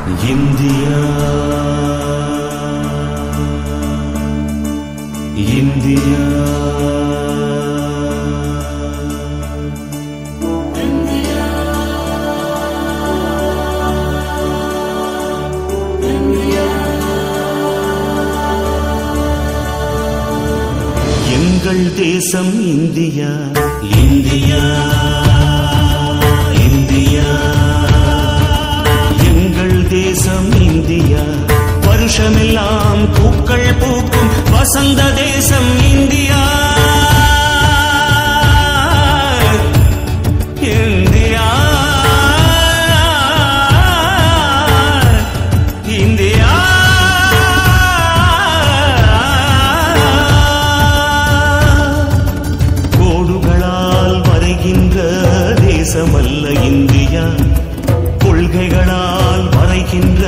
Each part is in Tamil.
இந்தியா இந்தியா எங்கள் தேசம் இந்தியா இந்தியா இந்தியா எங்கள் தேசம் இந்தியா வருஷமெல்லாம் பூக்கள் பூக்கும் வசந்த தேசம் இந்தியா இந்தியா இந்தியா கோடுகளால் வரைகின்ற தேசமல்ல இந்தியா கொள்கைகளால் வரைகின்ற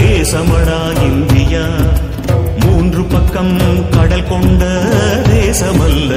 தேசமடா இந்தியா மூன்று பக்கம் கடல் கொண்ட தேசமல்ல